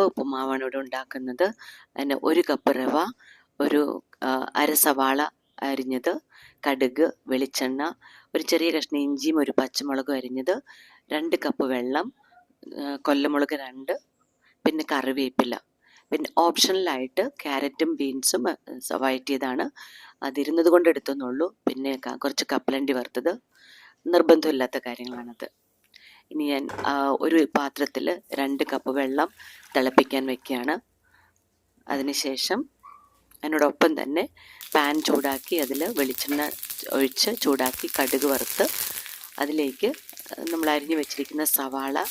ഉപ്പുമാവാണ് ഇവിടെ ഉണ്ടാക്കുന്നത്. അതിന് 1 കപ്പ് റവ, ഒരു അര സവാള അരിഞ്ഞത്, കടുക്, വെളിച്ചെണ്ണ, ഒരു ചെറിയ കഷ്ണം ഇഞ്ചിയും ഒരു പച്ചമുളകും അരിഞ്ഞത്, 2 കപ്പ് വെള്ളം, കൊല്ലമുളക് 2, പിന്നെ കറിവേപ്പില, പിന്നെ ഓപ്ഷണലായിട്ട് ക്യാരറ്റും ബീൻസും വഴറ്റിയതാണ്, അതിരുന്നത് കൊണ്ട് എടുത്തെന്നുള്ളൂ. പിന്നെ കുറച്ച് കപ്പലണ്ടി വറുത്തത്, നിർബന്ധമില്ലാത്ത കാര്യങ്ങളാണത്. ഇനി ഞാൻ ഒരു പാത്രത്തിൽ 2 കപ്പ് വെള്ളം തിളപ്പിക്കാൻ വയ്ക്കുകയാണ്. അതിനുശേഷം അതിനോടൊപ്പം തന്നെ പാൻ ചൂടാക്കി അതിൽ വെളിച്ചെണ്ണ ഒഴിച്ച് ചൂടാക്കി കടുക് വറുത്ത് അതിലേക്ക് നമ്മൾ അരിഞ്ഞു വെച്ചിരിക്കുന്ന സവാള,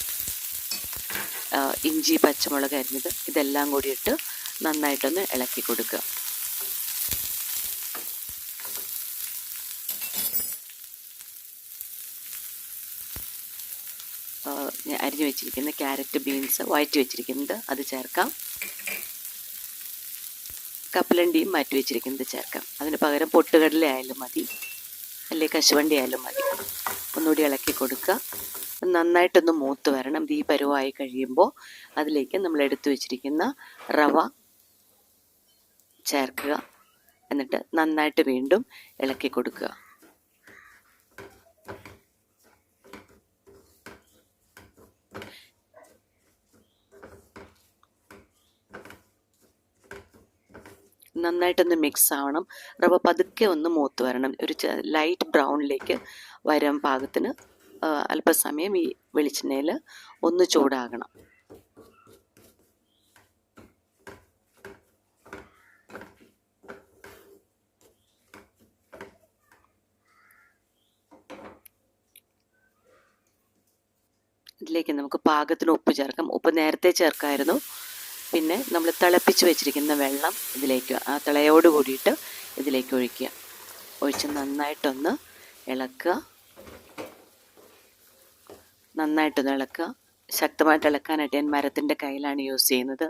ഇഞ്ചി, പച്ചമുളക് അരിഞ്ഞത് ഇതെല്ലാം കൂടിയിട്ട് നന്നായിട്ടൊന്ന് ഇളക്കി കൊടുക്കുക. അരിഞ്ഞു വെച്ചിരിക്കുന്ന ക്യാരറ്റ്, ബീൻസ് വഴറ്റി വെച്ചിരിക്കുന്നത് അത് ചേർക്കാം. കപ്പലണ്ടിയും മാറ്റി വെച്ചിരിക്കുന്നത് ചേർക്കാം. അതിന് പകരം പൊട്ടുകടല ആയാലും മതി, അല്ലെങ്കിൽ കശുവണ്ടി ആയാലും മതി. ഒന്നുകൂടി ഇളക്കി കൊടുക്കുക. നന്നായിട്ടൊന്ന് മൂത്ത് വരണം. ഈ പരുവായി കഴിയുമ്പോൾ അതിലേക്ക് നമ്മൾ എടുത്തു വെച്ചിരിക്കുന്ന റവ ചേർക്കുക. എന്നിട്ട് നന്നായിട്ട് വീണ്ടും ഇളക്കി കൊടുക്കുക. നന്നായിട്ടൊന്ന് മിക്സ് ആവണം. റവ പതുക്കെ ഒന്ന് മൂത്ത് വരണം. ഒരു ലൈറ്റ് ബ്രൗണിലേക്ക് വരാൻ പാകത്തിന് അല്പസമയം ഈ വെളിച്ചെണ്ണയിൽ ഒന്ന് ചൂടാകണം. ഇതിലേക്ക് നമുക്ക് പാകത്തിന് ഉപ്പ് ചേർക്കാം. ഉപ്പ് നേരത്തെ ചേർക്കാമായിരുന്നു. പിന്നെ നമ്മൾ തിളപ്പിച്ച് വെച്ചിരിക്കുന്ന വെള്ളം ഇതിലേക്ക്, ആ തിളയോട് കൂടിയിട്ട് ഇതിലേക്ക് ഒഴിക്കുക. ഒഴിച്ച് നന്നായിട്ടൊന്ന് ഇളക്കുക. നന്നായിട്ടൊന്ന് ഇളക്കുക. ശക്തമായിട്ട് ഇളക്കാനായിട്ട് ഞാൻ മരത്തിൻ്റെ കയ്യിലാണ് യൂസ് ചെയ്യുന്നത്,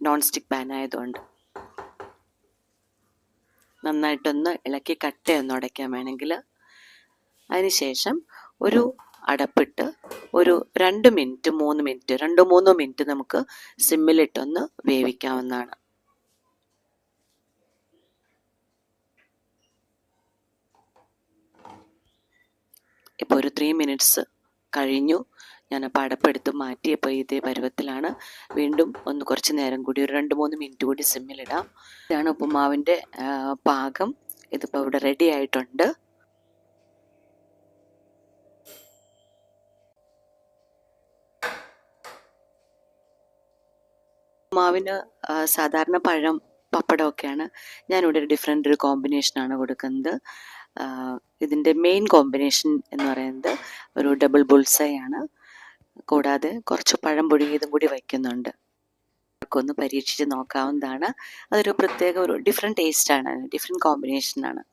നോൺ സ്റ്റിക്ക് പാൻ ആയതുകൊണ്ട്. നന്നായിട്ടൊന്ന് ഇളക്കി കട്ടയൊന്ന് ഉടയ്ക്കാൻ വേണമെങ്കിൽ. അതിനുശേഷം ഒരു അടപ്പിട്ട് ഒരു 2 മിനിറ്റ് 3 മിനിറ്റ് 2-3 മിനിറ്റ് നമുക്ക് സിമ്മിലിട്ടൊന്ന് വേവിക്കാവുന്നതാണ്. ഇപ്പോൾ ഒരു 3 മിനിറ്റ്സ് കഴിഞ്ഞു. ഞാനപ്പോൾ അടപ്പെടുത്ത് മാറ്റിയപ്പോൾ ഇതേ പരുവത്തിലാണ്. വീണ്ടും ഒന്ന് കുറച്ച് നേരം കൂടി ഒരു 2-3 മിനിറ്റ് കൂടി സിമ്മിലിടാം. ഇതാണ് ഉപ്പുമാവിൻ്റെ പാകം. ഇതിപ്പോൾ ഇവിടെ റെഡി ആയിട്ടുണ്ട്. ഉപ്പുമാവിന് സാധാരണ പഴം, പപ്പടമൊക്കെയാണ്. ഞാനിവിടെ ഒരു കോമ്പിനേഷനാണ് കൊടുക്കുന്നത്. ഇതിൻ്റെ മെയിൻ കോമ്പിനേഷൻ എന്ന് പറയുന്നത് ഒരു ഡബിൾ ബുൾസൈ ആണ്. കൂടാതെ കുറച്ച് പഴം പുഴുങ്ങിയതും കൂടി വയ്ക്കുന്നുണ്ട്. ഒന്ന് പരീക്ഷിച്ച് നോക്കാവുന്നതാണ്. അതൊരു പ്രത്യേക ഒരു ഡിഫറെൻറ്റ് ടേസ്റ്റാണ്, ഡിഫറെൻറ്റ് കോമ്പിനേഷനാണ്.